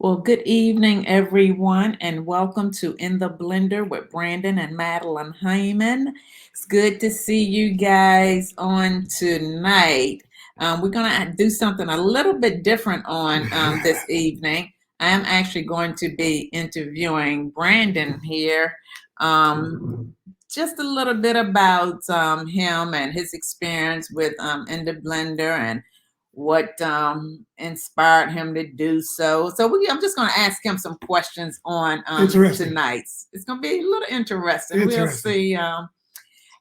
Well, good evening, everyone, and welcome to In the Blender with Brandon and Madeline Hyman. It's good to see you guys on tonight. We're going to do something a little bit different on this evening. I am actually going to be interviewing Brandon here. Just a little bit about him and his experience with In the Blender and what inspired him to do so. I'm just going to ask him some questions on tonight's. It's going to be a little interesting. We'll see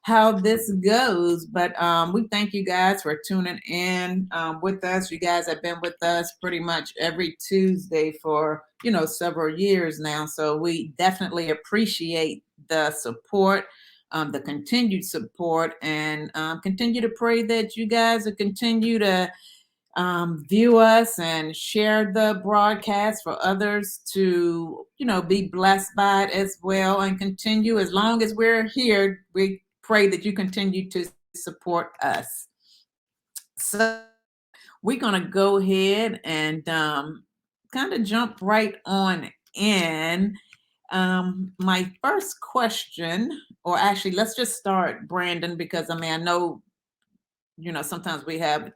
how this goes. But we thank you guys for tuning in with us. You guys have been with us pretty much every Tuesday for, several years now. So we definitely appreciate the support. The continued support, and continue to pray that you guys will continue to view us and share the broadcast for others to, be blessed by it as well, and continue. As long as we're here, we pray that you continue to support us. So we're going to go ahead and kind of jump right on in. My first question, or actually, let's just start, Brandon, because I know, sometimes we have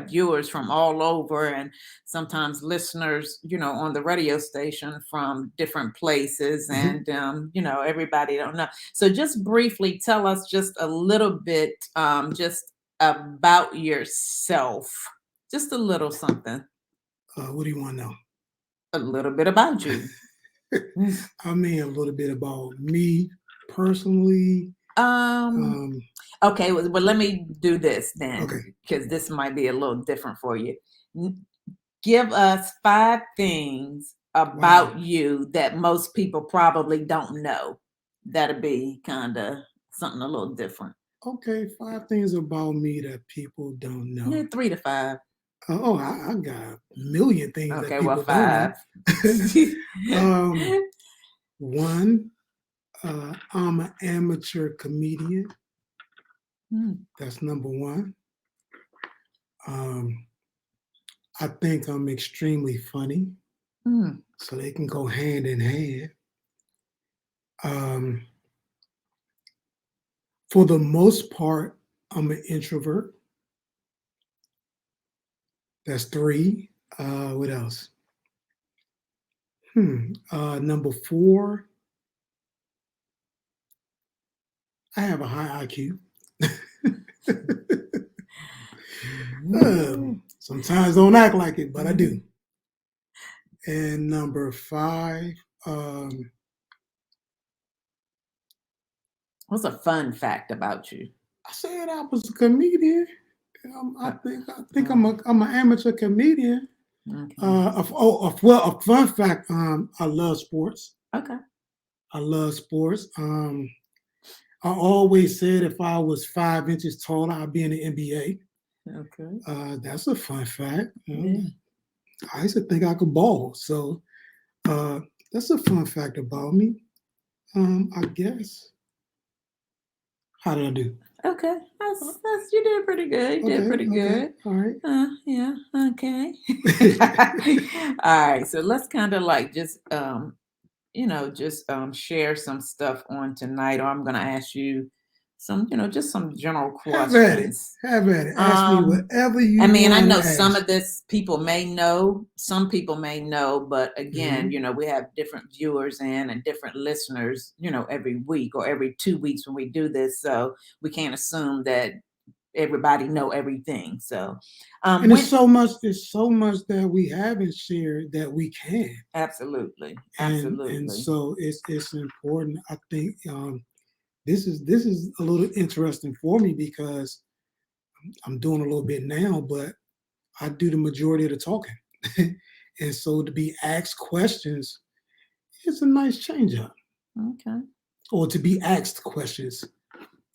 viewers from all over, and sometimes listeners, on the radio station from different places, and everybody don't know. So just briefly tell us just a little bit, just about yourself, just a little something. What do you want to know? A little bit about you. I mean, a little bit about me personally. Okay, well, let me do this then, Okay. because this might be a little different for you. Give us 5 things about you that most people probably don't know. That'd be kind of something a little different. Okay, 5 things about me that people don't know. Yeah, 3 to 5. I got a million things Okay, that people well, 5. don't know. One, I'm an amateur comedian. That's number one. I think I'm extremely funny. So they can go hand in hand. For the most part, I'm an introvert. That's 3. What else? Number 4, I have a high IQ. Sometimes don't act like it, but I do. And number 5, what's a fun fact about you? I said I was a comedian. I think I'm an amateur comedian. Okay. A fun fact. I love sports. Okay. I love sports. I always said if I was 5 inches taller, I'd be in the NBA. Okay. That's a fun fact. I used to think I could ball. So that's a fun fact about me. I guess. How did I do? Okay, that's you did pretty good. You did pretty good. All right. Yeah. Okay. All right. So let's kind of like just share some stuff on tonight, or I'm gonna ask you some, just some general questions. Have at it. Ask me whatever you want. I know some of this people may know, some people may know, but again, we have different viewers and different listeners, every week or every 2 weeks when we do this. So we can't assume that everybody know everything. So and there's so much that we haven't shared that we can. Absolutely. And so it's important. I think this is a little interesting for me because I'm doing a little bit now, but I do the majority of the talking. And so to be asked questions, it's a nice change up. Okay. Or to be asked questions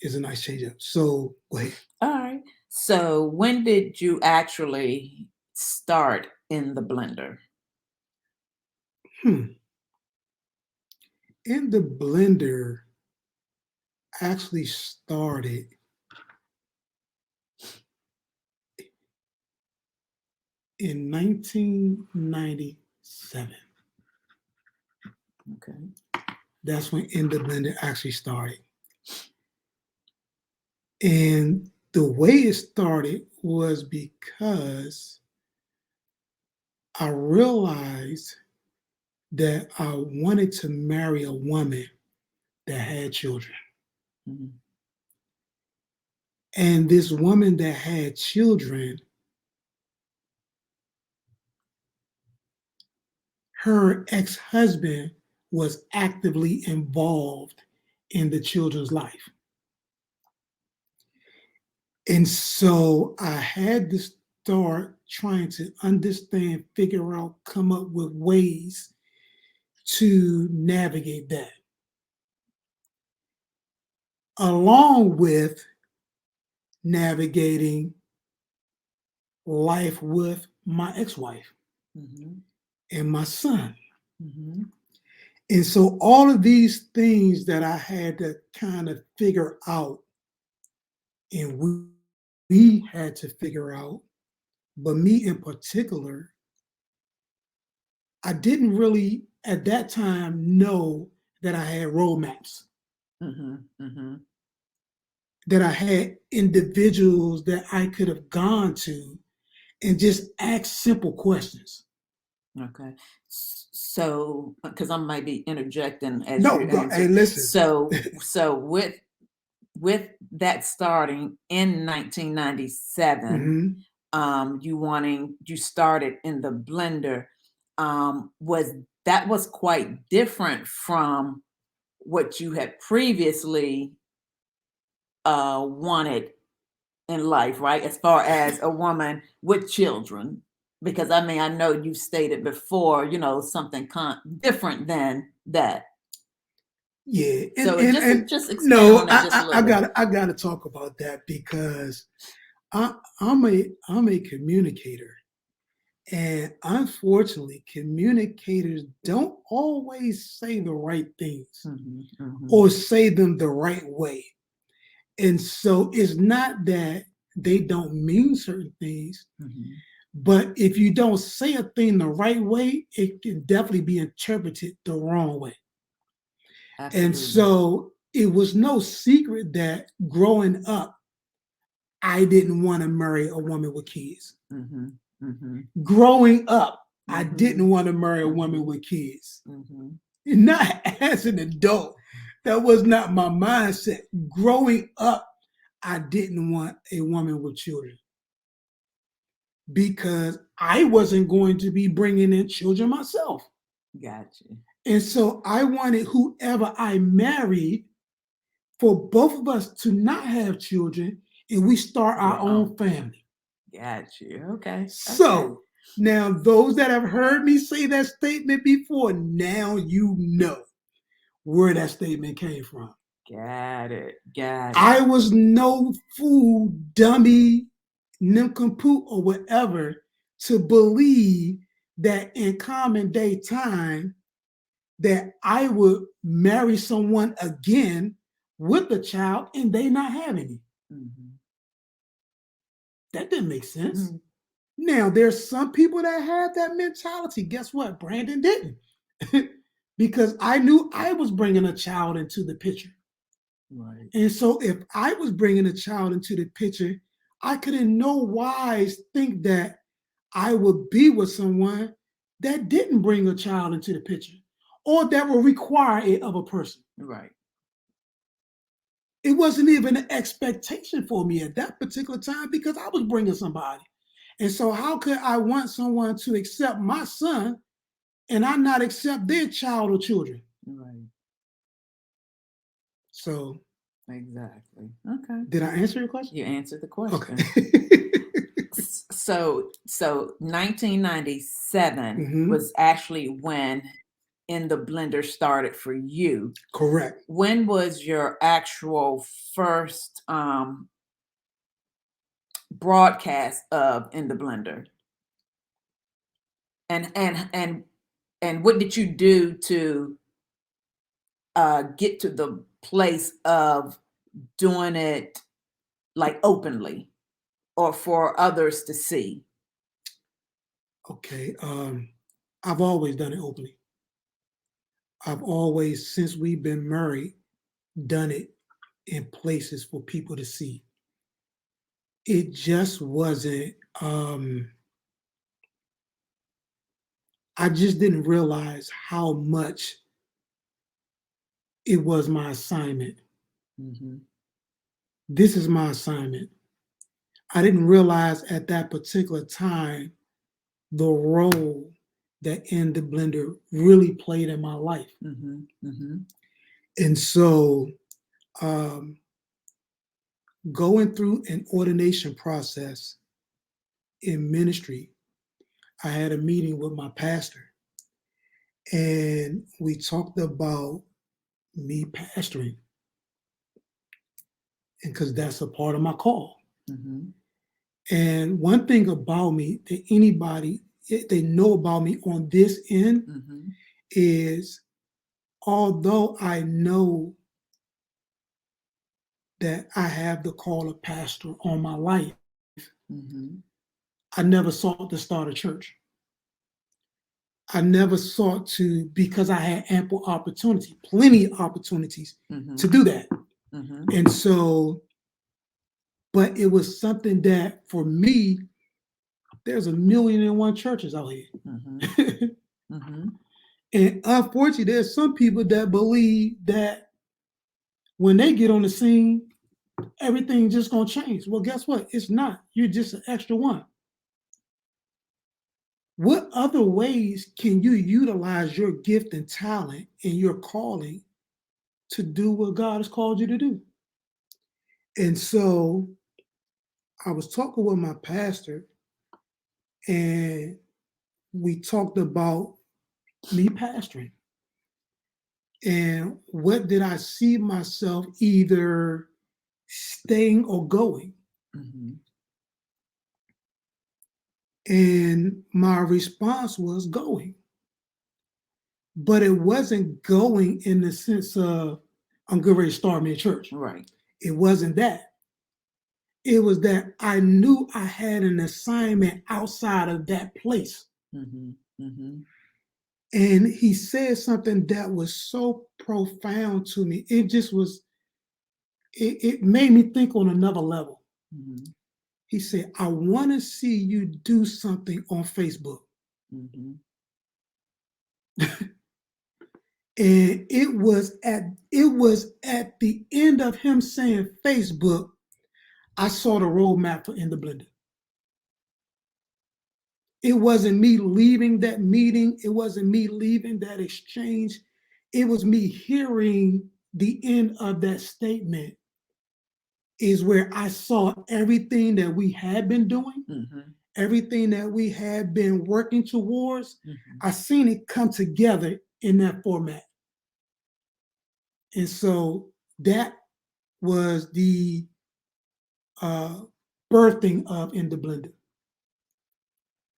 is a nice change up. So go ahead. All right. So when did you actually start in the blender? In the blender actually started in 1996. Okay. That's when In the Blender actually started. And the way it started was because I realized that I wanted to marry a woman that had children. Mm-hmm. And this woman that had children, her ex husband was actively involved in the children's life. And so I had to start trying to understand, figure out, come up with ways to navigate that, along with navigating life with my ex wife Mm-hmm. and my son. Mm-hmm. And so all of these things that I had to kind of figure out, and we had to figure out, but me in particular, I didn't really at that time know that I had roadmaps, Mm-hmm. Mm-hmm. that I had individuals that I could have gone to and just ask simple questions. Okay. So, because I might be interjecting as No, you go, hey, answer. listen. So with that starting in 1997, Hmm. you started in the blender, was that was quite different from what you had previously wanted in life, right? As far as a woman with children, because I mean, I know you've stated before, something different than that. Yeah, and So and just and just expand no, on that just a I little. got I got to talk about that because I'm a communicator, and unfortunately, communicators don't always say the right things Hmm. Hmm. or say them the right way. And so it's not that they don't mean certain things, Hmm. but if you don't say a thing the right way, it can definitely be interpreted the wrong way. And Absolutely. so it was no secret that growing up, I didn't want to marry a woman with kids. Hmm. Hmm. Growing up, I Hmm. didn't want to marry a woman Hmm. with kids. Hmm. Not as an adult. That was not my mindset. Growing up, I didn't want a woman with children because I wasn't going to be bringing in children myself. Got you. And so I wanted whoever I married for both of us to not have children and we start our Your own. own family. Got you. Okay. Okay. So now, those that have heard me say that statement before, now you know where that statement came from. Got it. Got it. I was no fool, dummy, nincompoop, or whatever to believe that in common day time that I would marry someone again with a child and they not have any. Hmm. That didn't make sense. Hmm. Now, there's some people that have that mentality. Guess what? Brandon didn't. Because I knew I was bringing a child into the picture. Right. And so if I was bringing a child into the picture, I could in no wise think that I would be with someone that didn't bring a child into the picture or that will require it of a person. Right. It wasn't even an expectation for me at that particular time because I was bringing somebody. And so, how could I want someone to accept my son and I not accept their child or children? Right. So, Exactly. Okay. did I answer your question? You answered the Okay. question. So 1997 Hmm. was actually when In the Blender started for you. Correct. When was your actual first broadcast of In the Blender? And what did you do to get to the place of doing it like openly or for others to see? Okay. I've always done it openly. I've always, since we've been married, done it in places for people to see. It just wasn't, I just didn't realize how much it was my assignment. Mm-hmm. This is my assignment. I didn't realize at that particular time the role that In the Blender really played in my life. Mm-hmm. Mm-hmm. And so, um, going through an ordination process in ministry, I had a meeting with my pastor, and we talked about me pastoring, and because that's a part of my call. Mm-hmm. And one thing about me that anybody they know about me on this end Mm-hmm. is, although I know that I have the call of pastor on my life, Mm-hmm. I never sought to start a church. I never sought to, because I had ample opportunity, plenty of opportunities Mm-hmm. to do that. Mm-hmm. And so, but it was something that for me, there's a million and one churches out Mm-hmm. here. Mm-hmm. And unfortunately, there's some people that believe that when they get on the scene, everything's just gonna change. Well, guess what? It's not. You're just an extra one. What other ways can you utilize your gift and talent and your calling to do what God has called you to do? And so I was talking with my pastor, and we talked about me pastoring and what did I see myself either staying or going. Mm-hmm. And my response was going. But it wasn't going in the sense of I'm getting ready to start me a church. Right. It wasn't that. It was that I knew I had an assignment outside of that place. Mm-hmm. Mm-hmm. And he said something that was so profound to me. It just was, it made me think on another level. Mm-hmm. He said, I want to see you do something on Facebook. Mm-hmm. And it was at the end of him saying Facebook, I saw the roadmap for In the Blender. It wasn't me leaving that meeting. It wasn't me leaving that exchange. It was me hearing the end of that statement is where I saw everything that we had been doing, Mm-hmm. everything that we had been working towards. Mm-hmm. I seen it come together in that format. And so that was the uh, birthing of In the Blender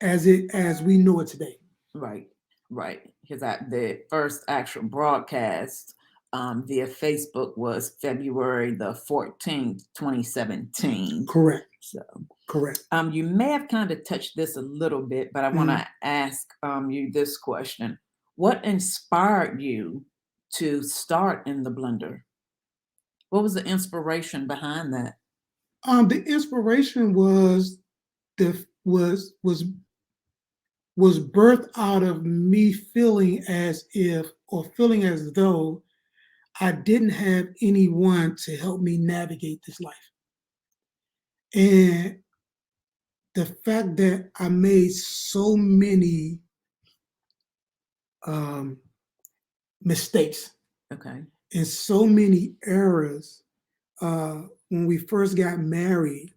as we know it today. Right, right. Because the first actual broadcast via Facebook was February the 14th, 2017. Correct. So Correct. you may have kind of touched this a little bit, but I want to ask you this question. What inspired you to start In the Blender? What was the inspiration behind that? The inspiration the was birthed out of me feeling as if or feeling as though I didn't have anyone to help me navigate this life. And the fact that I made so many um, mistakes Okay. and so many errors when we first got married,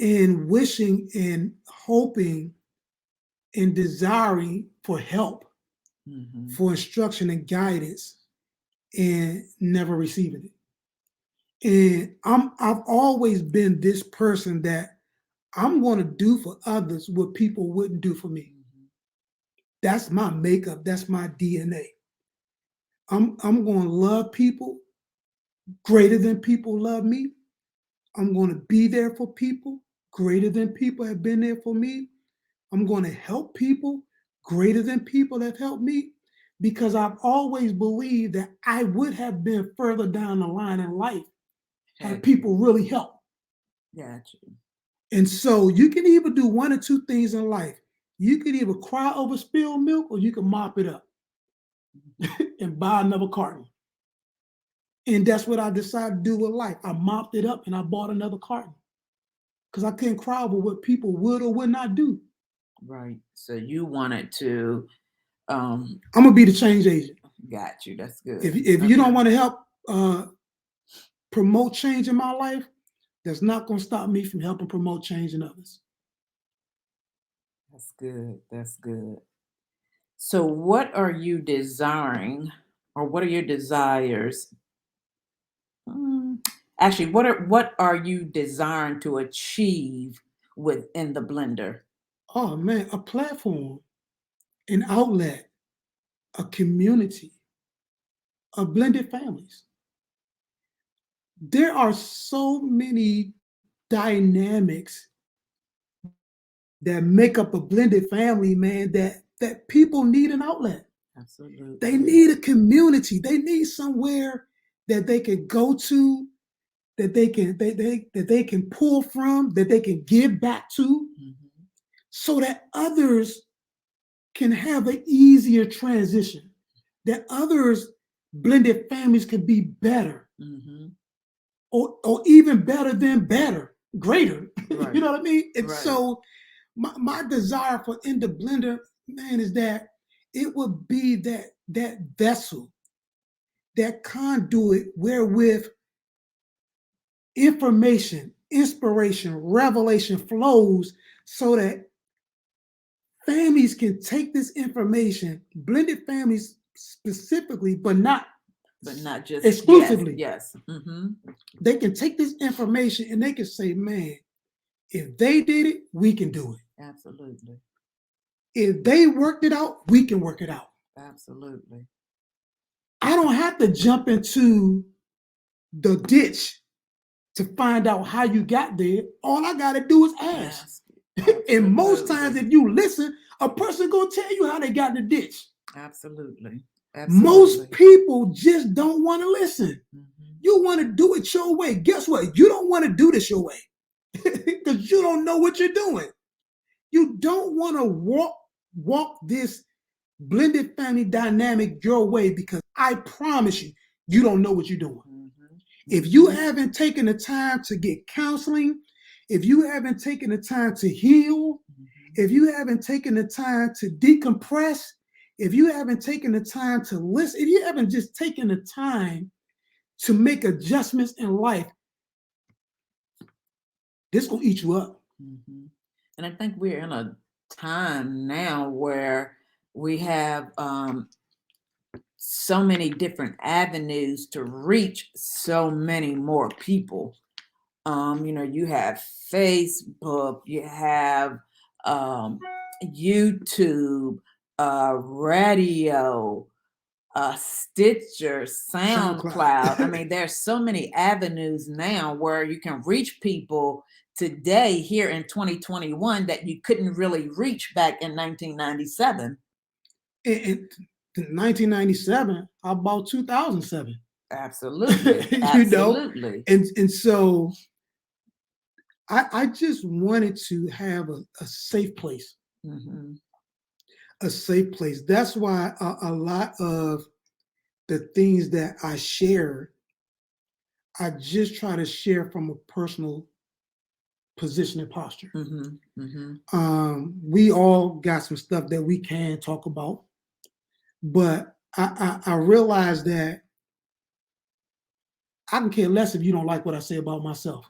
and wishing and hoping and desiring for help, Mm-hmm. for instruction and guidance, and never receiving it. And I've always been this person that I'm going to do for others what people wouldn't do for me. Mm-hmm. That's my makeup. That's my DNA. I'm going to love people greater than people love me. I'm going to be there for people greater than people have been there for me. I'm going to help people greater than people have helped me, because I've always believed that I would have been further down the line in life had Had people you. really helped. Got you. And so you can either do one or two things in life. You can either cry over spilled milk, or you can mop it up and buy another carton. And that's what I decided to do with life. I mopped it up and I bought another carton because I couldn't cry over what people would or would not do. Right. So you wanted to um I'm gonna be the change agent. got you. That's good. If you don't Okay. want to help promote change in my life, that's not gonna stop me from helping promote change in others. That's good. That's good. So what are you desiring or what are your desires? Mm, Actually, what are you desiring to achieve within the blender? Oh man, a platform, an outlet, a community of blended families. There are so many dynamics that make up a blended family, man, that people need an outlet. They Absolutely. need a community. They need somewhere that they can go to, that they can pull from, that they can give back to, Hmm. so that others can have an easier transition. That others blended families can be better, Hmm. or even better than better, greater. You Right. know what I mean? And Right. so my desire for In the Blender, man, is that it would be that vessel, that conduit wherewith information, inspiration, revelation flows, so that families can take this information, blended families specifically, but not But not just yes, exclusively. yes. Hmm. They can take this information and they can say, man, if they did it, we can do it. Absolutely. If they worked it out, we can work it out. Absolutely. I don't have to jump into the ditch to find out how you got there. All I got to do is ask. Ask. And most times, Absolutely. if you listen, a person gonna tell you how they got in the ditch. Absolutely. Most Absolutely. people just don't want to listen. Hmm. You want to do it your way. Guess what? You don't want to do this your way because you don't know what you're doing. You don't want to walk this blended family dynamic your way, because I promise you, you don't know what you're doing. Hmm. If you Hmm. haven't taken the time to get counseling, if you haven't taken the time to heal, Hmm. if you haven't taken the time to decompress, if you haven't taken the time to listen, if you haven't just taken the time to make adjustments in life, this gonna eat you up. Hmm. And I think we're in a time now where we have so many different avenues to reach so many more people. You have Facebook, you have um, YouTube, radio, Stitcher, SoundCloud. SoundCloud. I mean, there's so many avenues now where you can reach people today here in 2021 that you couldn't really reach back in 1997. in 1997, how about 2007? Absolutely. You know, Absolutely. and so I just wanted to have a safe place, Hmm. a safe place. That's why a lot of the things that I share, I just try to share from a personal position and posture. Hmm. Hmm. We all got some stuff that we can talk about, but I realize that I can care less if you don't like what I say about myself,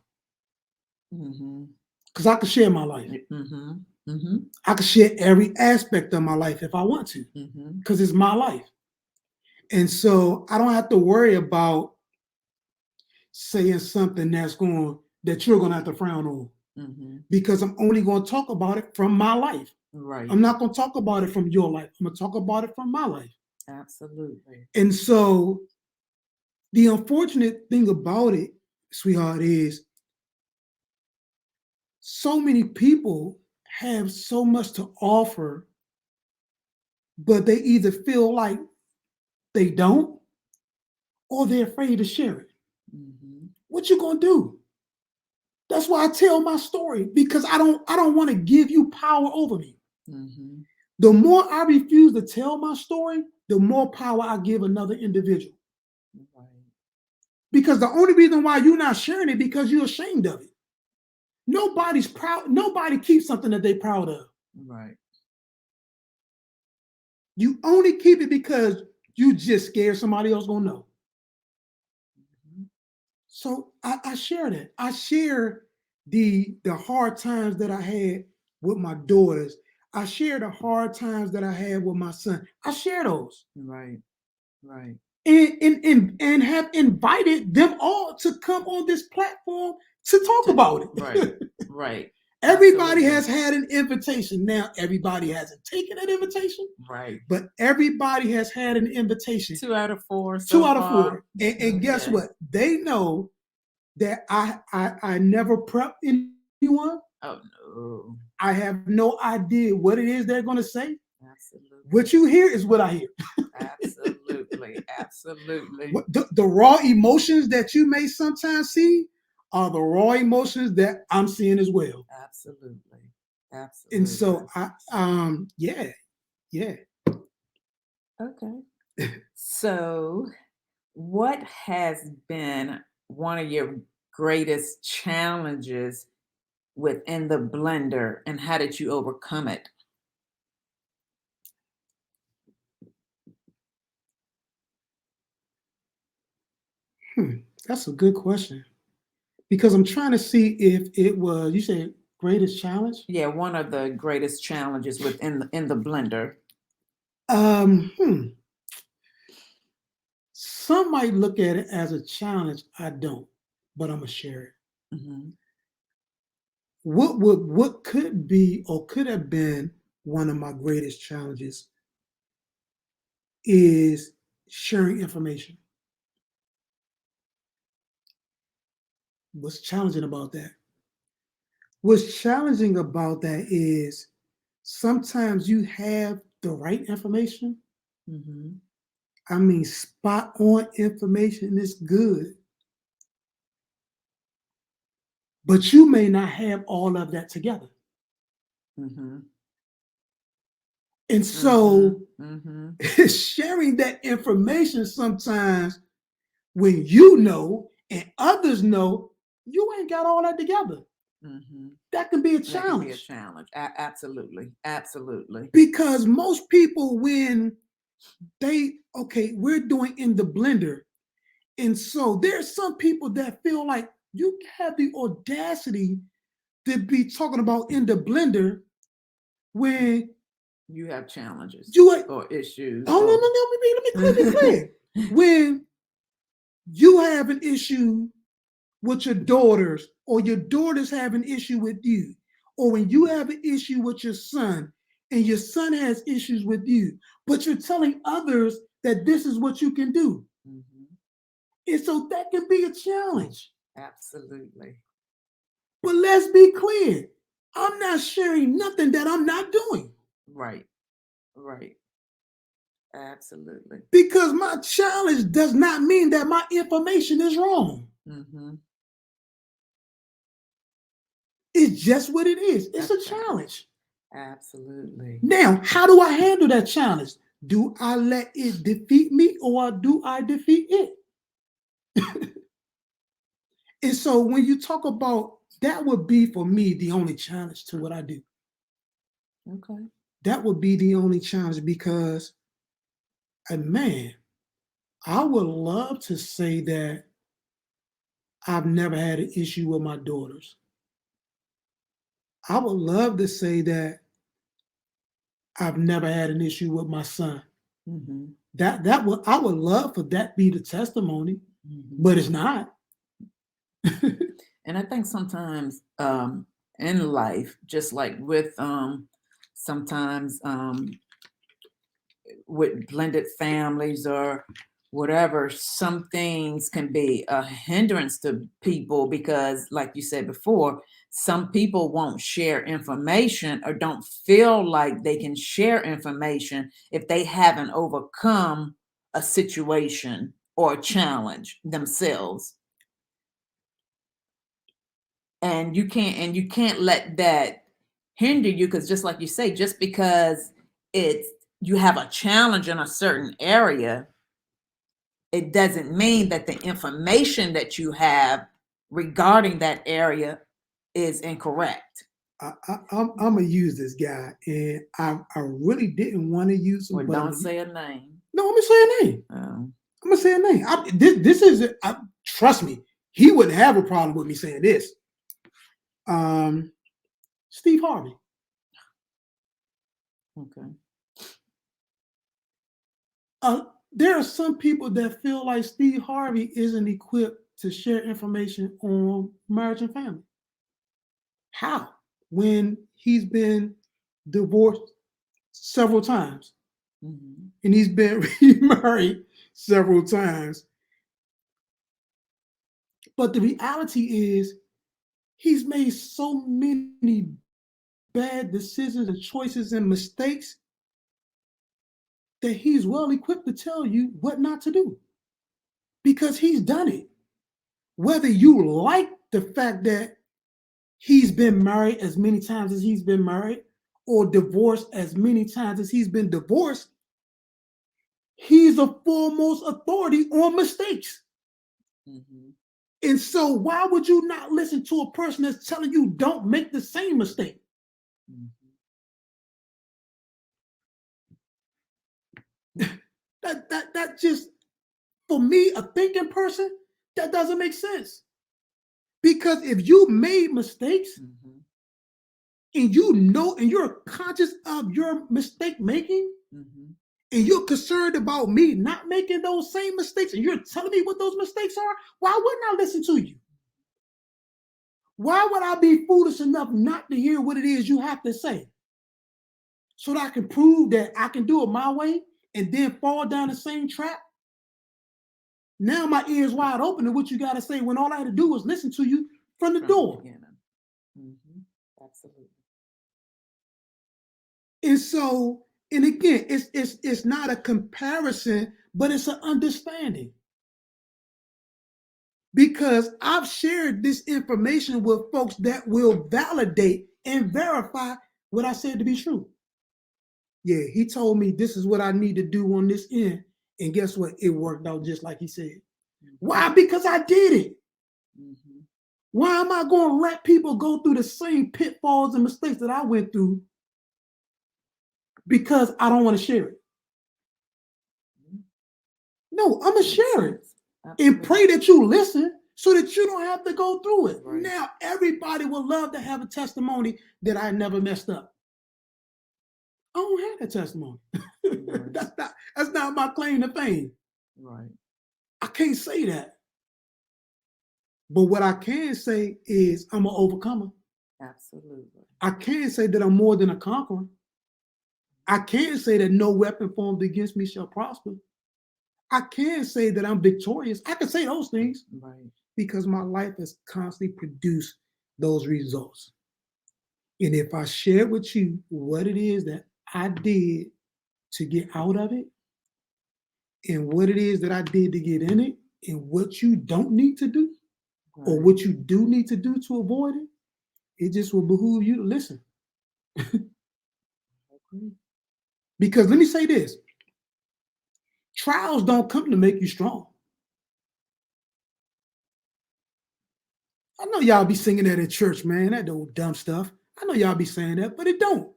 Hmm. because I can share my life. Hmm. Hmm. I can share every aspect of my life if I want to, Hmm. because it's my life. And so I don't have to worry about saying something that you're going to have to frown on, Hmm. because I'm only going to talk about it from my life. Right. I'm not going to talk about it from your life. I'm going to talk about it from my life. Absolutely. And so the unfortunate thing about it, sweetheart, is so many people have so much to offer, but they either feel like they don't or they're afraid to share it. Mm-hmm. What you gonna do? That's why I tell my story because I don't want to give you power over me. Mm-hmm. The more I refuse to tell my story, the more power I give another individual. Right. Because the only reason why you're not sharing it because you're ashamed of it. Nobody's proud. Nobody keeps something that they're proud of. Right. You only keep it because you just scared somebody else gonna know. Mm-hmm. So I share that. I share the hard times that I had with my daughters. I share the hard times that I had with my son. I share those. Right. Right. And have invited them all to come on this platform to talk about Right. it. Right. Everybody Absolutely. has had an invitation. Now, everybody hasn't taken an invitation, Right. but everybody has had an invitation. 2 out of 4 Two so out of far. four. And guess Okay. what? They know that I never prep anyone. Oh no. I have no idea what it is they're going to say. What Absolutely. you hear is what I hear. Absolutely. Absolutely. The raw emotions that you may sometimes see are the raw emotions that I'm seeing as well. Absolutely. And Absolutely. so yeah, yeah. Okay. So, what has been one of your greatest challenges within the blender, and how did you overcome it? Hmm, that's a good question because I'm trying to see if it was you said greatest challenge. Yeah, one of the greatest challenges within in the blender. Um, hmm. Some might look at it as a challenge. I don't, but I'm gonna share it. Hmm. What could be or could have been one of my greatest challenges is sharing information. What's challenging about that? What's challenging about that is sometimes you have the right information. Hmm. I mean, spot on information is good, but you may not have all of that together. Hmm. And Hmm. so Hmm. sharing that information sometimes when you know and others know you ain't got all that together. Hmm. That can be a That can be a challenge challenge. Absolutely. Absolutely. because most people, when okay, we're doing in the blender. And so there's some people that feel like you have the audacity to be talking about in the blender when You have challenges you are, or issues oh, no, or. no, no, let me clear. When you have an issue with your daughters, or your daughters have an issue with you, or when you have an issue with your son, and your son has issues with you, but you're telling others that this is what you can do. Hmm. And so that can be a challenge. Absolutely. But let's be clear, I'm not sharing nothing that I'm not doing Right. Right. Absolutely. because my challenge does not mean that my information is wrong. Hmm. It's just what it is. It's A a challenge. challenge. Absolutely. Now, how do I handle that challenge? Do I let it defeat me or do I defeat it? And so when you talk about that would be for me the only challenge to what I do. Okay. That would be the only challenge because man, I would love to say that I've never had an issue with my daughters. I would love to say that I've never had an issue with my son. Hmm. That would I would love for that be the testimony, Hmm. but it's not. And I think sometimes in life, just like with sometimes with blended families or whatever, some things can be a hindrance to people because, like you said before, some people won't share information or don't feel like they can share information if they haven't overcome a situation or a challenge themselves. And you can't let that hinder you, because just like you say, just because it's you have a challenge in a certain area, it doesn't mean that the information that you have regarding that area is incorrect. I'm gonna use this guy, and I really didn't want to use him, Or but don't say a name. no, I'm gonna say a name. Um, I'm gonna say a name. This is trust me, he wouldn't have a problem with me saying this. Um, Steve Harvey. okay. Uh, there are some people that feel like Steve Harvey isn't equipped to share information on marriage and family. How? When he's been divorced several times Hmm. and he's been remarried several times. But the reality is, he's made so many bad decisions and choices and mistakes that he's well equipped to tell you what not to do because he's done it. Whether you like the fact that he's been married as many times as he's been married or divorced as many times as he's been divorced, he's a foremost authority on mistakes. Hmm. And so, why would you not listen to a person that's telling you don't make the same mistake? Hmm. That just, for me, a thinking person, that doesn't make sense. Because if you made mistakes Hmm. and you know and you're conscious of your mistake making, Hmm. and you're concerned about me not making those same mistakes, and you're telling me what those mistakes are, why wouldn't I listen to you? Why would I be foolish enough not to hear what it is you have to say so that I can prove that I can do it my way and then fall down the same trap? Now my ears wide open to what you got to say when all I had to do was listen to you from the From the door. beginning. Hmm. Absolutely. And so, and again, it's not a comparison, but it's an understanding. Because I've shared this information with folks that will validate and verify what I said to be true. Yeah, he told me this is what I need to do on this end. And guess what? It worked out just like he said. Hmm. Why? Because I did it. Hmm. Why am I going to let people go through the same pitfalls and mistakes that I went through because I don't want to share it? No, I'm going to share it and Absolutely. pray that you listen so that you don't have to go through it. Right. Now, everybody would love to have a testimony that I never messed up. I don't have that testimony. Right. That's not my claim to fame. Right. I can't say that. But what I can say is I'm an overcomer. Absolutely. I can say that I'm more than a conqueror. I can say that no weapon formed against me shall prosper. I can say that I'm victorious. I can say those things Right. because my life has constantly produced those results. And if I share with you what it is that I did to get out of it and what it is that I did to get in it and what you don't need to do or Right. what you do need to do to avoid it, it just will behoove you to listen. Okay. Because let me say this, trials don't come to make you strong. I know y'all be singing that in church, man, that old dumb stuff. I know y'all be saying that, but it don't.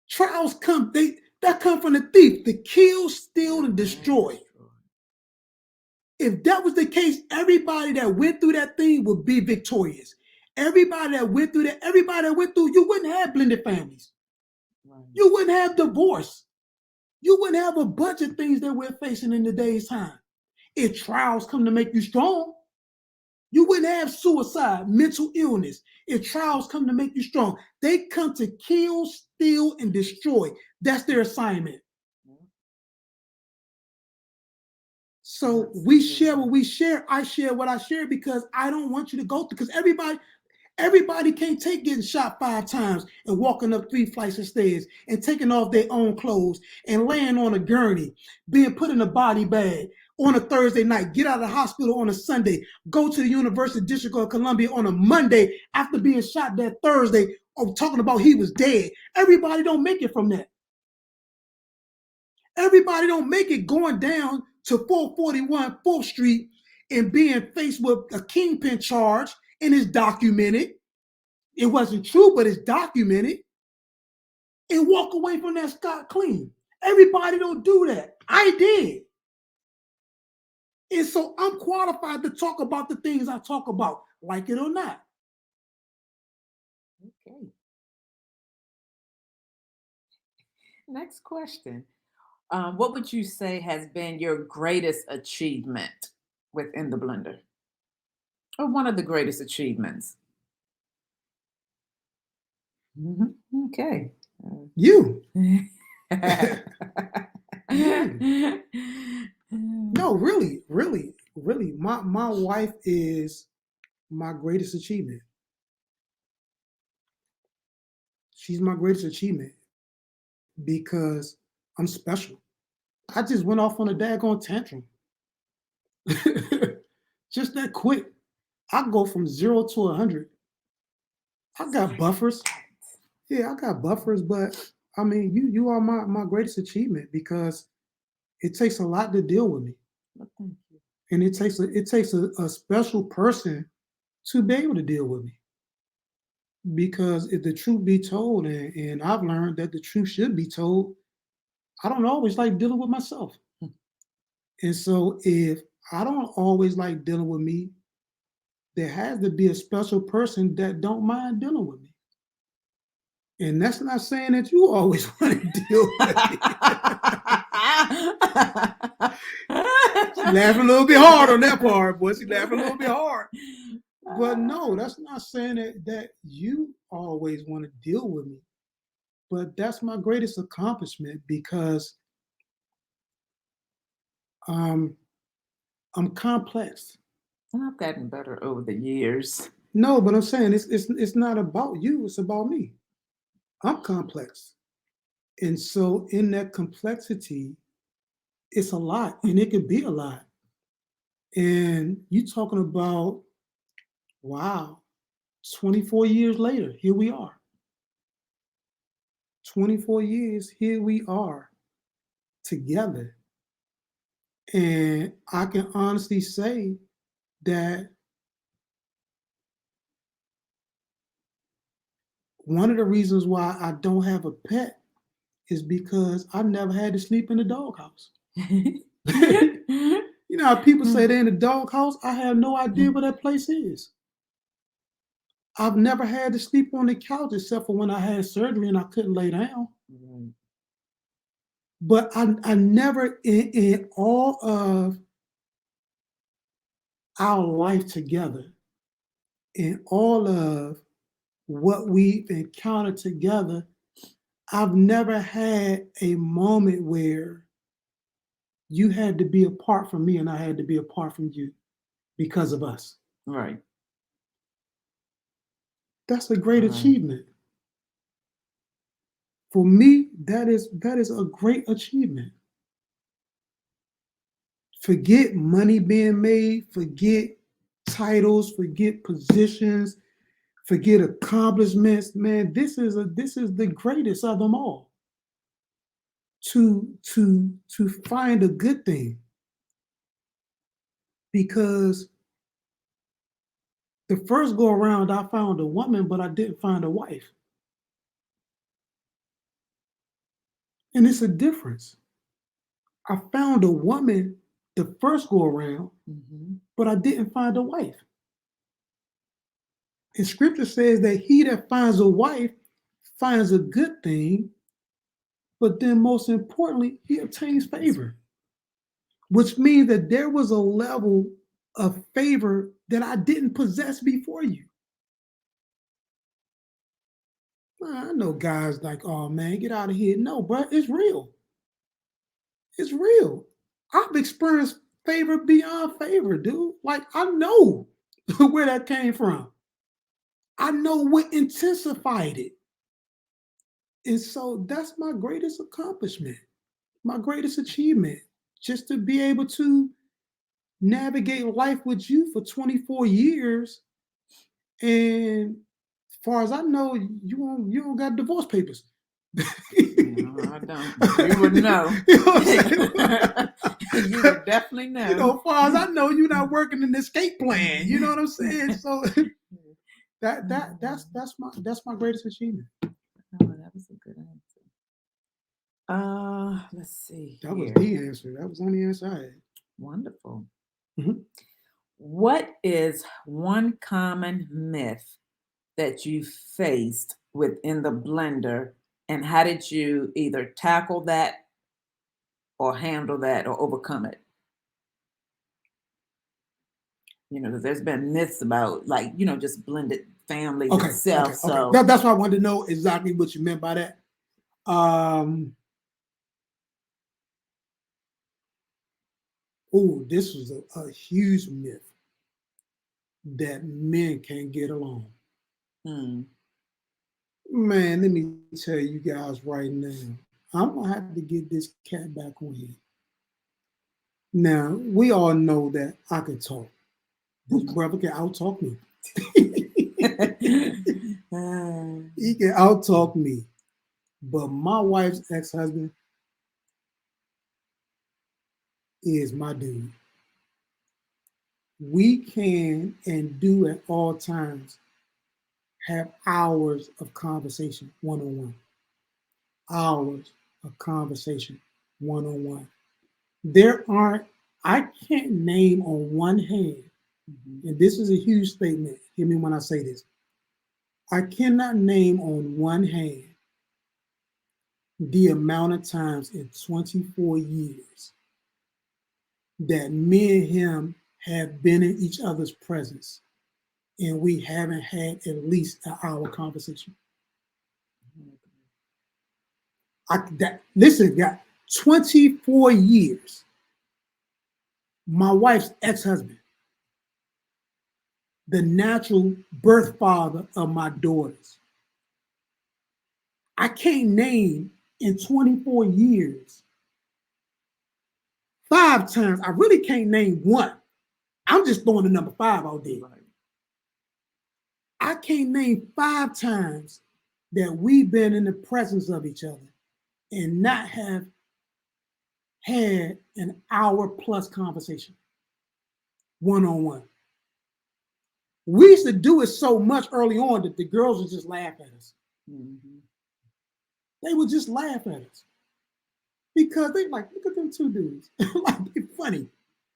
Trials come, that come from the thief to kill, steal, and destroy. If that was the case, everybody that went through that thing would be victorious. Everybody that went through, you wouldn't have blended families. Right. You wouldn't have divorce. You wouldn't have a bunch of things that we're facing in today's time. If trials come to make you strong, you wouldn't have suicide, mental illness. If trials come to make you strong, they come to kill, steal, and destroy. That's their assignment. Yeah. So we share what we share. I share what I share because I don't want you to go through. Because everybody can't take getting shot 5 times and walking up 3 flights of stairs and taking off their own clothes and laying on a gurney, being put in a body bag on a Thursday night, get out of the hospital on a Sunday, go to the University District of Columbia on a Monday after being shot that Thursday, or talking about he was dead. Everybody don't make it from that. Everybody don't make it going down to 441 4th Street and being faced with a kingpin charge, and it's documented. It wasn't true, but it's documented. And walk away from that scot clean. Everybody don't do that. I did. And so I'm qualified to talk about the things I talk about, like it or not. Okay. Next question. What would you say has been your greatest achievement within the blender? Or one of the greatest achievements? Okay. You. You. No, really, really, really. My wife is my greatest achievement. She's my greatest achievement because I'm special. I just went off on a daggone tantrum. Just that quick. I go from 0 to 100. I got buffers. Yeah, I got buffers, but I mean, you are my greatest achievement because it takes a lot to deal with me, Well, thank you. and it takes a special person to be able to deal with me. Because if the truth be told, and I've learned that the truth should be told, I don't always like dealing with myself. And so if I don't always like dealing with me, there has to be a special person that don't mind dealing with me. And that's not saying that you always want to deal with me. She laughing a little bit hard on that part, boy. She laughing a little bit hard. But no, that's not saying that you always want to deal with me. But that's my greatest accomplishment because um, I'm complex. I've gotten better over the years. No, but I'm saying it's not about you. It's about me. I'm complex, and so in that complexity, it's a lot, and it can be a lot. And you talking about wow, 24 years later, here we are. 24 years, here we are together, and I can honestly say that one of the reasons why I don't have a pet is because I never had to sleep in the doghouse. You know how people say they're in the doghouse? I have no idea where that place is. I've never had to sleep on the couch except for when I had surgery and I couldn't lay down. But I never, in all of our life together, in all of what we've encountered together, I've never had a moment where you had to be apart from me and I had to be apart from you because of us. Right. That's a great achievement. For me, that is a great achievement. Forget money being made, forget titles, forget positions, forget accomplishments. Man, this is the greatest of them all. To find a good thing because the first go around I found a woman, but I didn't find a wife. And it's a difference. I found a woman the first go around, but I didn't find a wife. And scripture says that he that finds a wife finds a good thing, but then most importantly, he obtains favor, which means that there was a level of favor that I didn't possess before you. I know guys like, oh man, get out of here. No, bro, it's real. It's real. I've experienced favor beyond favor, dude. Like I know where that came from. I know what intensified it. And so that's my greatest accomplishment, my greatest achievement, just to be able to navigate life with you for 24 years. And as far as I know, you don't got divorce papers. No, I don't. You would know. You know what I'm You saying? would definitely You know, know. as far as I know, you're not working an escape plan. You know what I'm saying? So that's my greatest achievement. Oh, that was a good answer. Let's see That was here. the answer. That was the only answer I had. Wonderful. Mhm. What is one common myth that you faced within the blender, and how did you either tackle that or handle that or overcome it? Because there's been myths about, like, just blended families Okay, itself. okay, okay. So, That's why I wanted to know exactly what you meant by that. Um, this was a huge myth that men can't get along. hmm, Man, let me tell you guys right now, I'm gonna have to get this cat back on here. Now, we all know that I can talk. This brother can out talk me. He can out talk me. But my wife's ex-husband is my dude. We can and do at all times have hours of conversation one on one. Hours of conversation one on one. There aren't, I can't name on one hand, and this is a huge statement. Hear me when I say this. I cannot name on one hand the amount of times in 24 years that me and him have been in each other's presence and we haven't had at least an hour conversation. Listen, got 24 years. My wife's ex-husband, the natural birth father of my daughters. I can't name in 24 years 5 times. I really can't name one. I'm just throwing the number 5 out there. I can't name 5 times that we've been in the presence of each other and not have had an hour plus conversation one on one. We used to do it so much early on that the girls would just laugh at us. Mm-hmm. They would just laugh at us because they like, look at them two dudes. Like, they're funny.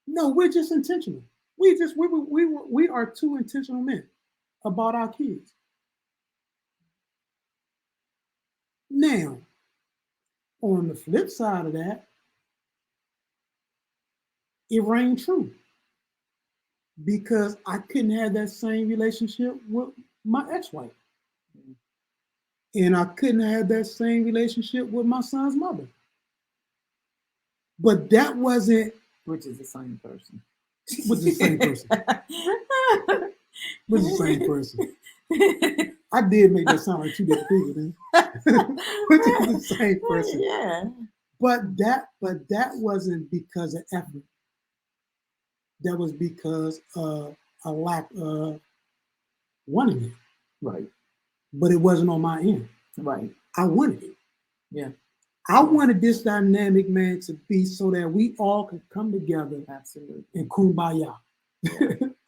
No, we're just intentional. We are two intentional men about our kids. Now, on the flip side of that, it rang true because I couldn't have that same relationship with my ex-wife. And I couldn't have that same relationship with my son's mother. But that wasn't. Which is the same person. Which is the same person. Which is the same person. I did make that sound like 2 different people, then. Which is the same person. Yeah. But that wasn't because of effort. That was because of a lack of wanting it. Right. But it wasn't on my end. Right. I wanted it. Yeah. I wanted this dynamic, man, to be so that we all could come together. Absolutely. And kumbaya.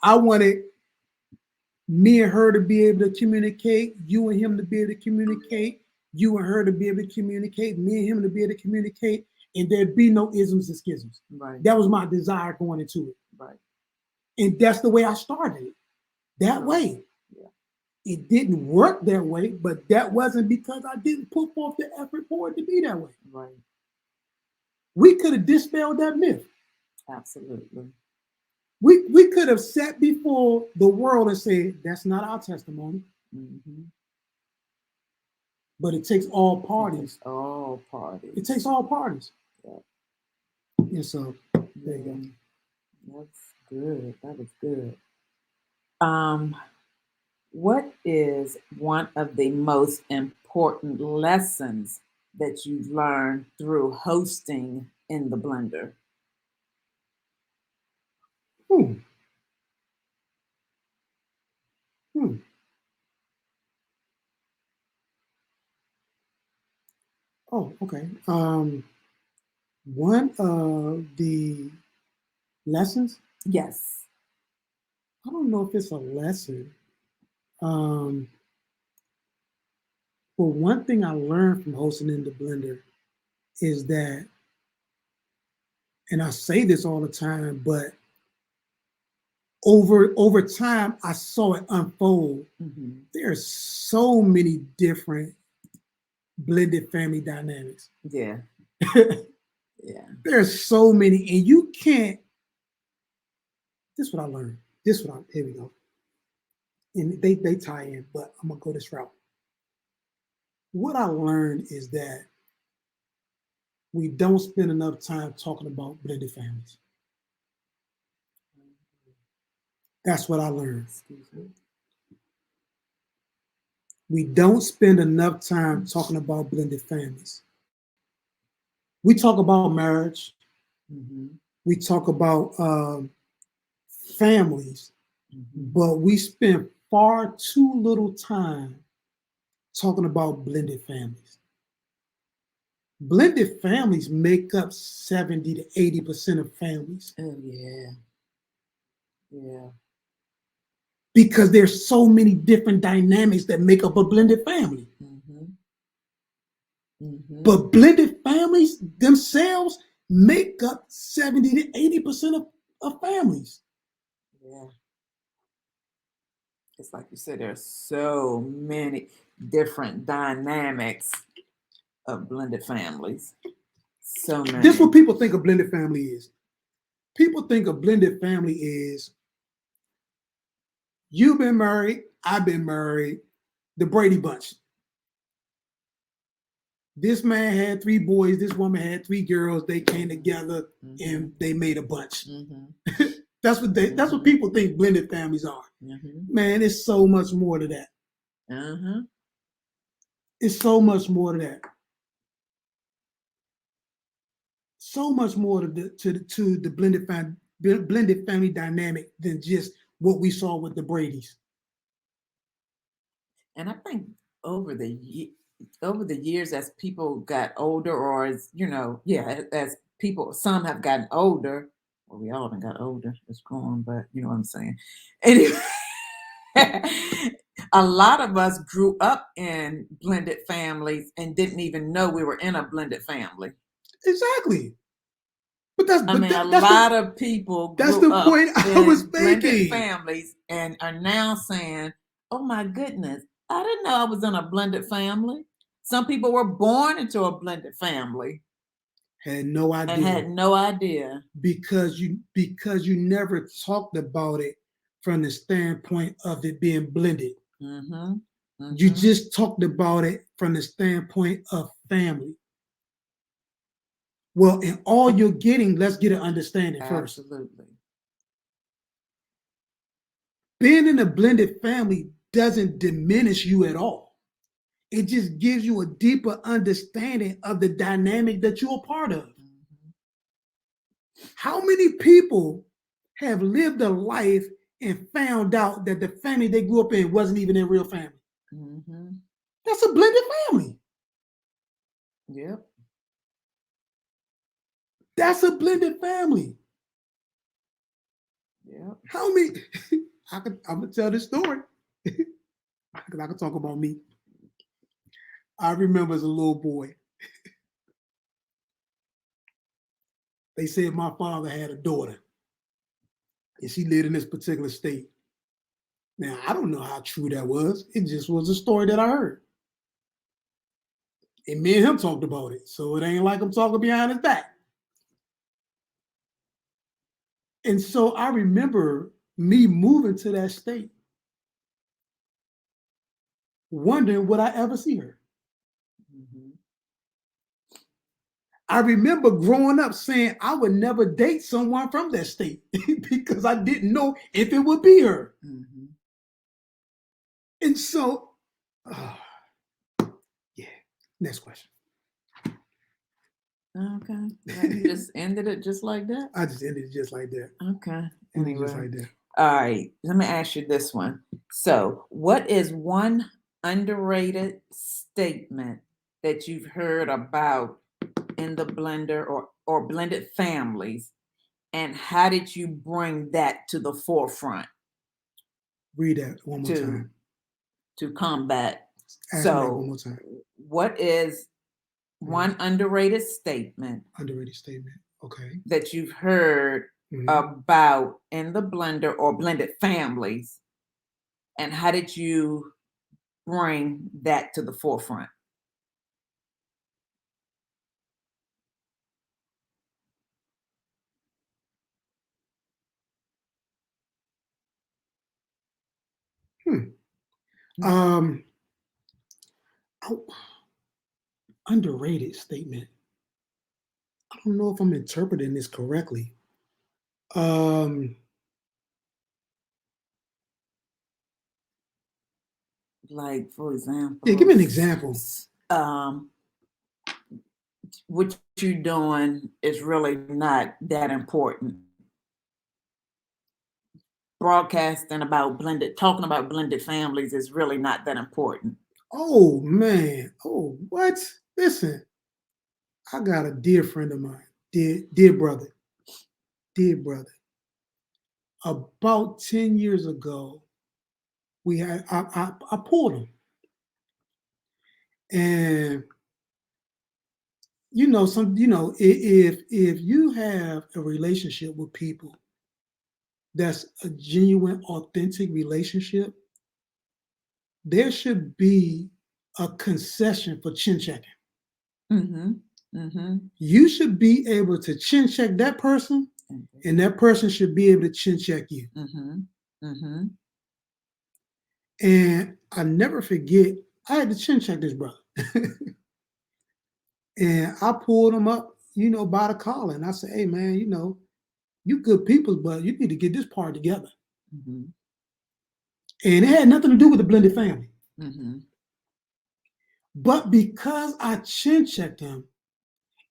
I wanted me and her to be able to communicate, you and him to be able to communicate, you and her to be able to communicate, me and him to be able to communicate, and there'd be no isms and schisms. Right. That was my desire going into it. Right. And that's the way I started it. That way. Yeah. It didn't work that way, but that wasn't because I didn't put forth the effort for it to be that way. Right. We could have dispelled that myth. Absolutely. We could have sat before the world and said, that's not our testimony. Mm-hmm. But it takes all parties. All parties. It takes all parties. Yeah. And so, there you go. That's good. That was good. Um, what is one of the most important lessons that you've learned through hosting in the blender? Hmm. Hmm. Oh, okay. One of the lessons, Yes. I don't know if it's a lesson. Um, but one thing I learned from hosting in the blender is that, and I say this all the time, but over time I saw it unfold. Mm-hmm. There's so many different blended family dynamics. Yeah. Yeah. There's so many, and you can't. This is what I learned. This is what I here we go. And they tie in, but I'm gonna go this route. What I learned is that we don't spend enough time talking about blended families. That's what I learned. Excuse me. We don't spend enough time talking about blended families. We talk about marriage. Mm-hmm. We talk about families, Mm-hmm. but we spend far too little time talking about blended families. Blended families make up 70 to 80% of families Oh yeah. Yeah. because there's so many different dynamics that make up a blended family. Mm-hmm. Mm-hmm. But blended families themselves make up 70 to 80% of families. Yeah. It's like you said, there's so many different dynamics of blended families. So This is what many. people think a blended family is. People think a blended family is you've been married, I've been married, the Brady Bunch. This man had three boys, this woman had three girls, they came together Mm-hmm. and they made a bunch. Mm-hmm. That's what Mm-hmm. people think blended families are. Mm-hmm. Man, it's so much more to that. Uh-huh. It's so much more to that. So much more to the blended family dynamic than just what we saw with the Brady's. And I think over the over the years, as people got older, or as yeah, as people, some have gotten older. Well, we all done got older. It's gone, but you know what I'm saying. Anyway, a lot of us grew up in blended families and didn't even know we were in a blended family. Exactly. But that's I but mean, a that's the lot of people that's grew the up point I was in blended making. families and are now saying, oh my goodness, I didn't know I was in a blended family. Some people were born into a blended family Had no and idea had no idea. because you never talked about it from the standpoint of it being blended. Mm-hmm. You Mm-hmm. just talked about it from the standpoint of family. Well, in all you're getting, let's get an understanding first. Absolutely. Being in a blended family doesn't diminish you at all. It just gives you a deeper understanding of the dynamic that you're a part of. Mm-hmm. How many people have lived a life and found out that the family they grew up in wasn't even their real family? Mm-hmm. That's a blended family. Yep. That's a blended family. Yep. How many? I'm gonna tell this story because I can talk about me. I remember as a little boy, they said my father had a daughter and she lived in this particular state. Now I don't know how true that was. It just was a story that I heard, and me and him talked about it. So it ain't like I'm talking behind his back. And so I remember me moving to that state, wondering would I ever see her. Mm-hmm. I remember growing up saying I would never date someone from that state because I didn't know if it would be her. Mm-hmm. And so, uh, yeah. Next question. Okay. You just ended it just like that? I just ended it just like that. Okay. Ended Anyway. just like that. All right. Let me ask you this one. So, what is one underrated statement that you've heard about in the blender or blended families? And how did you bring that to the forefront Read that one more time. to combat? Ask me that one more time. What is one underrated statement Underrated statement. Okay. that you've heard about in the blender or blended families? And how did you bring that to the forefront? Um, underrated statement. I don't know if I'm interpreting this correctly. Like, for example, yeah, give me an example. What you're doing is really not that important. Broadcasting about talking about blended families is really not that important. Oh man. Oh, what? Listen, I got a dear friend of mine, dear brother. About 10 years ago, I pulled him. And if you have a relationship with people that's a genuine, authentic relationship, there should be a concession for chin checking. Mm-hmm. Mm-hmm. You should be able to chin check that person, and that person should be able to chin check you. Mm-hmm. Mm-hmm. And I never forget, I had to chin check this brother. And I pulled him up, by the collar. And I said, hey, man, you good people, but you need to get this part together. Mm-hmm. And it had nothing to do with the blended family. Mm-hmm. But because I chin checked him,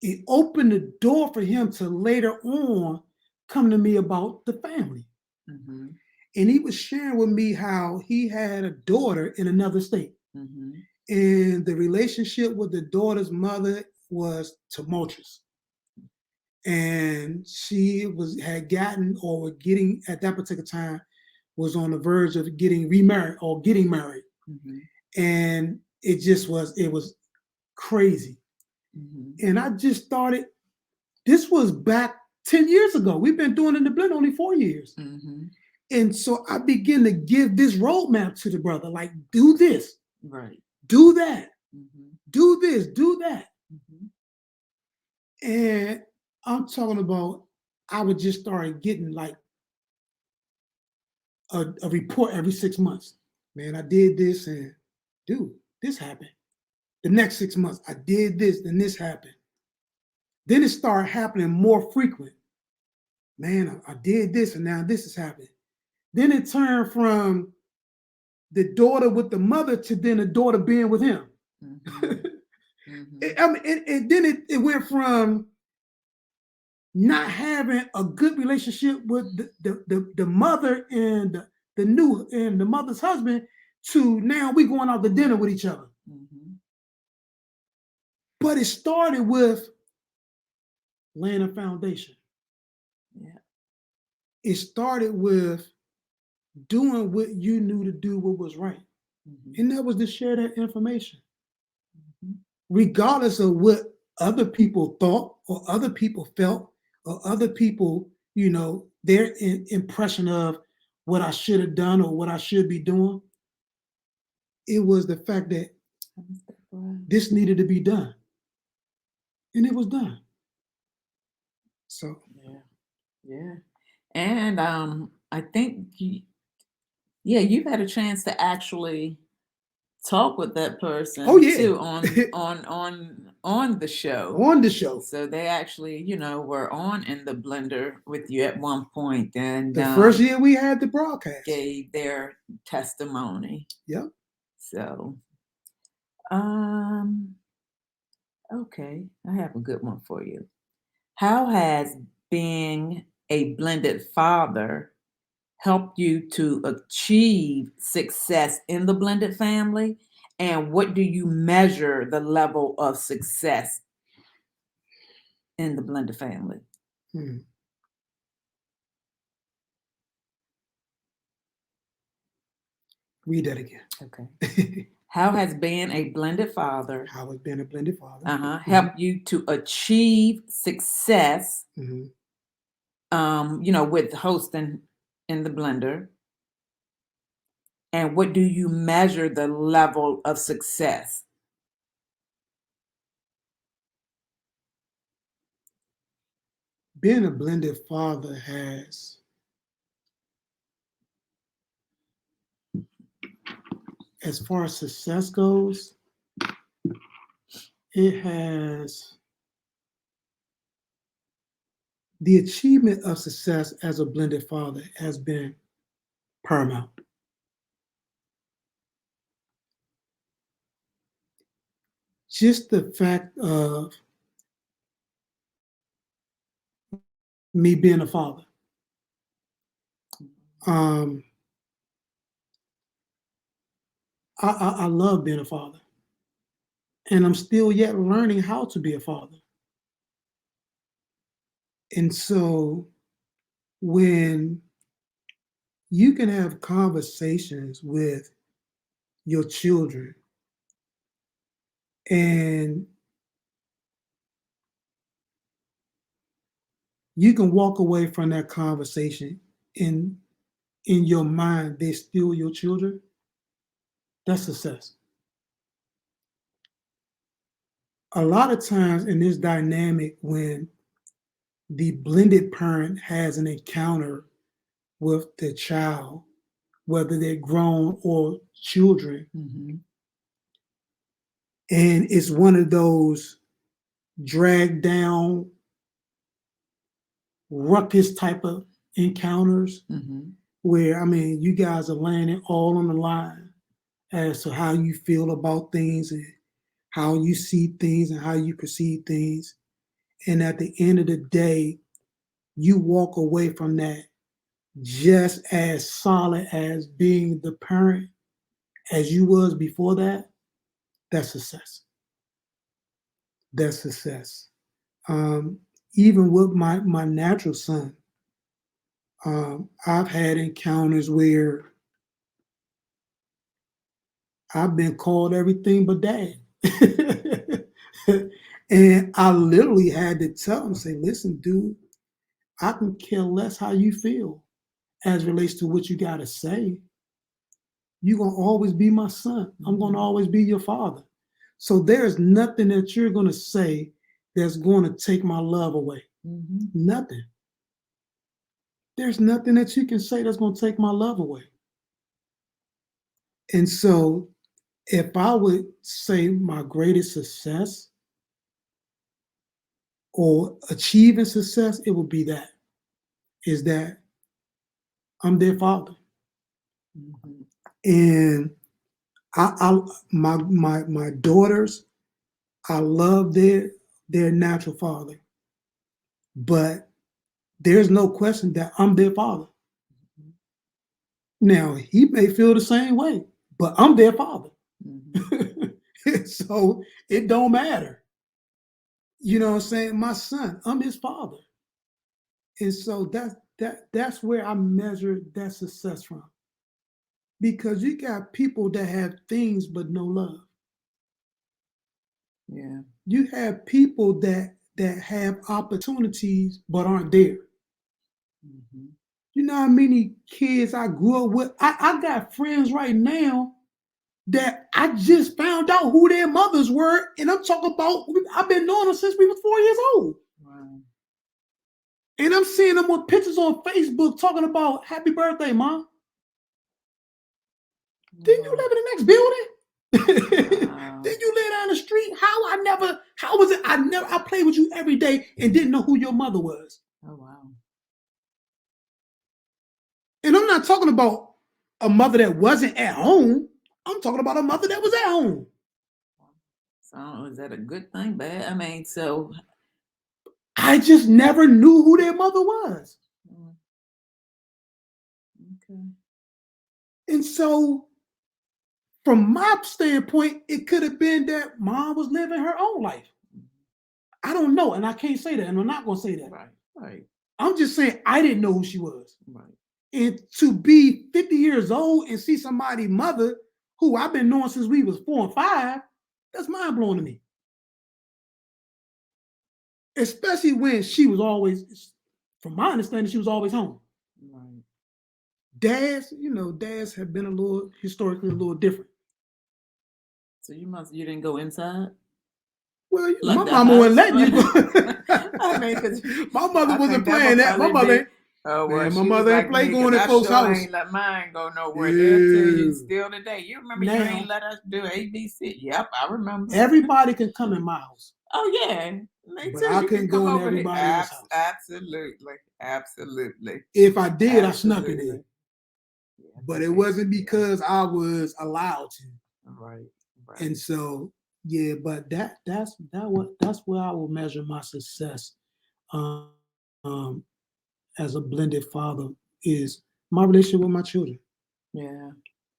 it opened the door for him to later on come to me about the family. Mm-hmm. And he was sharing with me how he had a daughter in another state. Mm-hmm. And the relationship with the daughter's mother was tumultuous. And she had gotten or were getting at that particular time was on the verge of getting remarried or getting married. Mm-hmm. And it was crazy. Mm-hmm. And I just started, this was back 10 years ago. We've been doing it in the blend only 4 years. Mm-hmm. And so I began to give this roadmap to the brother, like, do this, right? Do that, mm-hmm. Do this, do that. Mm-hmm. And I'm talking about, I would just start getting like a report every 6 months. Man, I did this, and dude, this happened. The next 6 months, I did this, then this happened. Then it started happening more frequent. Man, I did this, and now this is happening. Then it turned from the daughter with the mother to then the daughter being with him. Mm-hmm. Mm-hmm. And then it went from not having a good relationship with the mother and the mother's husband to now we going out to dinner with each other. Mm-hmm. But it started with laying a foundation. Yeah. It started with doing what you knew to do what was right. Mm-hmm. And that was to share that information. Mm-hmm. Regardless of what other people thought or other people felt or other people, their impression of what I should have done or what I should be doing. It was the fact that this needed to be done. And it was done. So yeah. And I think you've had a chance to actually talk with that person too on on the show. On the show. So they actually, were on in the blender with you at one point, and the first year we had the broadcast gave their testimony. Yep. So, okay, I have a good one for you. How has being a blended father helped you to achieve success in the blended family? And what do you measure the level of success in the blended family? Read that again. Okay. How has being a blended father helped you to achieve success, with hosting in the blender? And what do you measure the level of success? Being a blended father has as far as success goes, it has the achievement of success as a blended father has been paramount. Just the fact of me being a father. I love being a father. And I'm still yet learning how to be a father. And so when you can have conversations with your children and you can walk away from that conversation in your mind, they're still your children, that's success. A lot of times in this dynamic, when the blended parent has an encounter with the child, whether they're grown or children, and it's one of those dragged down, ruckus type of encounters, where, you guys are laying it all on the line as to how you feel about things and how you see things and how you perceive things. And at the end of the day, you walk away from that just as solid as being the parent as you was before that. That's success. That's success. Even with my natural son, I've had encounters where I've been called everything but dad. And I literally had to tell him, say, listen, dude, I can care less how you feel as relates to what you got to say. You're going to always be my son. I'm going to always be your father. So there's nothing that you're going to say that's going to take my love away. Nothing. There's nothing that you can say that's going to take my love away. And so if I would say my greatest success or achieving success, it would be that, is that I'm their father. And my daughters, I love their natural father, but there's no question that I'm their father. Now, he may feel the same way, but I'm their father. So it don't matter. You know what I'm saying? My son, I'm his father. And so that's where I measure that success from. Because you got people that have things but no love. Yeah. You have people that have opportunities but aren't there. You know how many kids I grew up with? I got friends right now that I just found out who their mothers were, and I'm talking about, I've been knowing them since we was 4 years old. Wow. And I'm seeing them with pictures on Facebook talking about happy birthday, Mom. Didn't you live in the next building? Wow. Then you lay down the street. How was it? I played with you every day and didn't know who your mother was. Oh, wow. And I'm not talking about a mother that wasn't at home. I'm talking about a mother that was at home. So is that a good thing? Bad? I mean, so. I just never knew who their mother was. Okay. And so, from my standpoint, it could have been that mom was living her own life. I don't know, and I can't say that, and I'm not going to say that. Right, right. I'm just saying I didn't know who she was. Right. And to be 50 years old and see somebody's mother who I've been knowing since we was 4 and 5, that's mind blowing to me. Especially when she was always, from my understanding, she was always home. Right. Dads have been historically a little different. So you didn't go inside? Well, Like my mama wouldn't let you go. I mean, because my mother wasn't playing that. My mother ain't. Oh, well, Man, my she was mother ain't like play me, going 'cause in I folks' sure house. ain't let mine go nowhere. They'll tell you Yeah. still today. You remember you Now, ain't let us do ABC? Yep, I remember. everybody can come in my house, Oh, yeah. Me but too. I You can couldn't come go in over here. everybody else's house. Absolutely. Absolutely. If I did, I snuck it Absolutely. in. Yeah, But it wasn't because I was allowed to. Right. Right. And so, yeah, but that's where I will measure my success um, as a blended father is my relationship with my children. Yeah.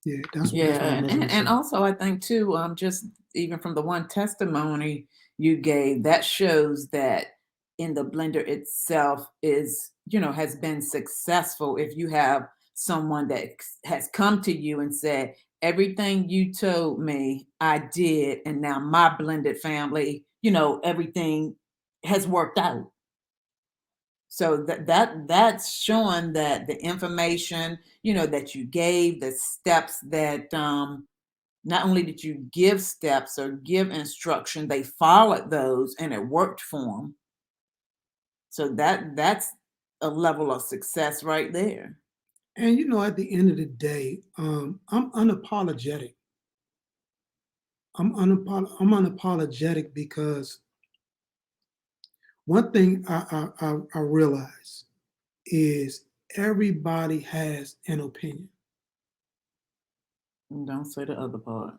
Yeah, that's where I Yeah, measure and myself. also I think too, just even from the one testimony you gave, that shows that in the blender itself is, has been successful. If you have someone that has come to you and said, everything you told me, I did, and now my blended family, everything has worked out. So that's showing that the information, that you gave, the steps that not only did you give steps or give instruction, they followed those and it worked for them. So that's a level of success right there. And at the end of the day, I'm unapologetic. I'm unapologetic because one thing I realize is everybody has an opinion. And don't say the other part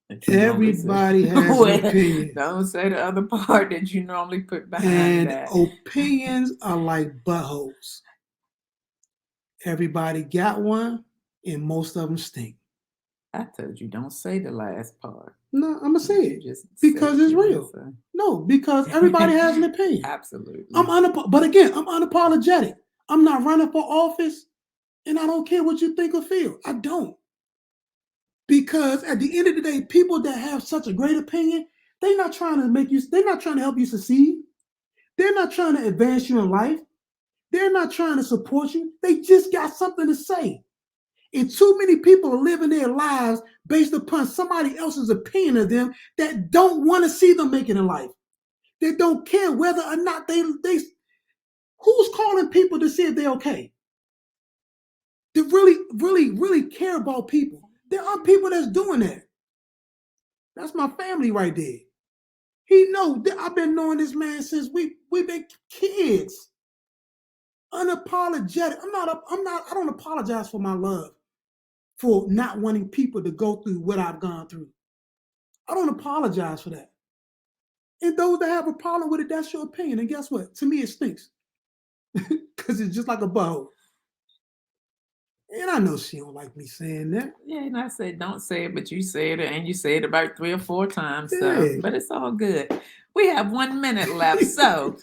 that you normally say. Everybody has an Well, opinion. don't say the other part that you normally put behind And that. opinions are like buttholes. Everybody got one, and most of them stink. I told you don't say the last part. No, I'm gonna say You it just say because what it's you want to real. No, because everybody has an say. opinion. Absolutely. But again, I'm unapologetic. I'm not running for office, and I don't care what you think or feel. I don't, because at the end of the day, people that have such a great opinion, they're not trying to make you. They're not trying to help you succeed. They're not trying to advance you in life. They're not trying to support you. They just got something to say. And too many people are living their lives based upon somebody else's opinion of them that don't want to see them make it in life. They don't care whether or not they who's calling people to see if they're okay. They really, really, really care about people. There are people that's doing that. That's my family right there. He know that I've been knowing this man since we've been kids. Unapologetic. I don't apologize for my love, for not wanting people to go through what I've gone through. I don't apologize for that. And those that have a problem with it, that's your opinion. And guess what? To me, it stinks. Because it's just like a butthole. And I know she don't like me saying that. Yeah, and I said don't say it, but you said it, and you said it about 3 or 4 times. So, Yeah. but it's all good. We have 1 minute left, so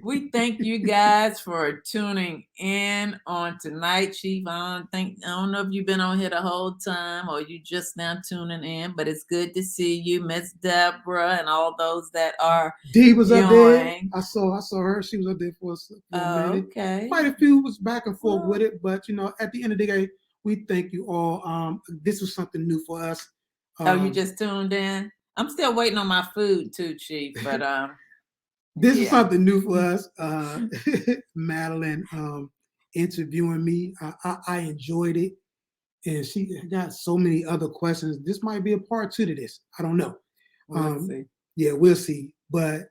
we thank you guys for tuning in on tonight, Chief. I don't know if you've been on here the whole time or you just now tuning in, but it's good to see you, Miss Deborah, and all those that are Dee was up there. joining. I saw her. She was up there for a minute. Okay. Quite a few was back and forth Well, with it, but at the end of the day, we thank you all. This was something new for us. Oh, you just tuned in? I'm still waiting on my food too, Chief. But this is yeah. something new for us. Madeline interviewing me. I enjoyed it. And she got so many other questions. This might be a part 2 to this. I don't know. We'll see. Yeah, we'll see. But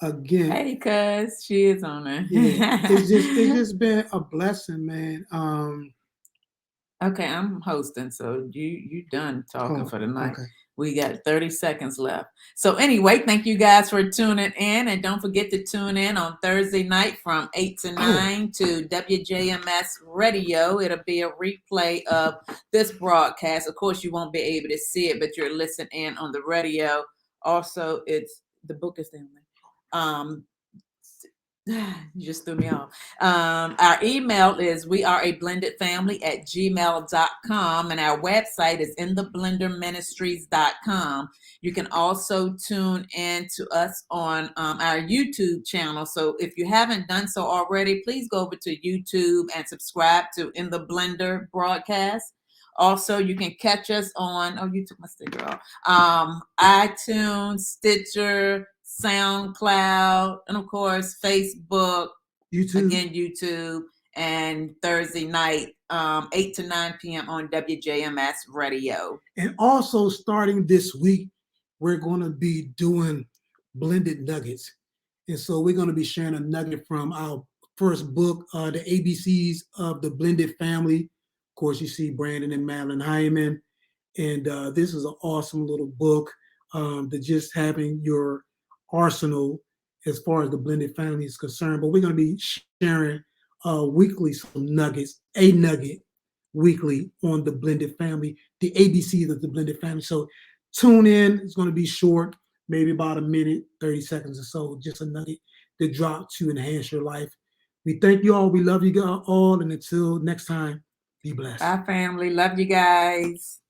again, Hey, cuz she is on yeah, it's there. just been a blessing, man. Okay, I'm hosting, so you done talking Oh, for the night. okay. We got 30 seconds left. So anyway, thank you guys for tuning in, and don't forget to tune in on Thursday night from 8 to Oh, 9 to WJMS Radio. It'll be a replay of this broadcast. Of course, you won't be able to see it, but you're listening in on the radio. Also, it's the book is down there. You just threw me off. Our email is we are a blended family at gmail.com, and our website is intheblenderministries.com. You can also tune in to us on our YouTube channel. So if you haven't done so already, please go over to YouTube and subscribe to In the Blender broadcast. Also, you can catch us on, oh, you took my sticker off, iTunes, Stitcher, SoundCloud, and of course, Facebook, YouTube. again, YouTube, and Thursday night, 8 to 9 p.m. on WJMS Radio. And also, starting this week, we're going to be doing blended nuggets. And so we're going to be sharing a nugget from our first book, The ABCs of the Blended Family. Of course, you see Brandon and Madeline Hyman. And this is an awesome little book that just having your arsenal as far as the blended family is concerned. But we're going to be sharing weekly some nuggets, a nugget weekly on the blended family, the ABCs of the blended family. So tune in. It's going to be short, maybe about a minute, 30 seconds or so, just a nugget to drop to enhance your life. We thank you all. We love you all. And until next time, be blessed. Bye, family. Love you guys.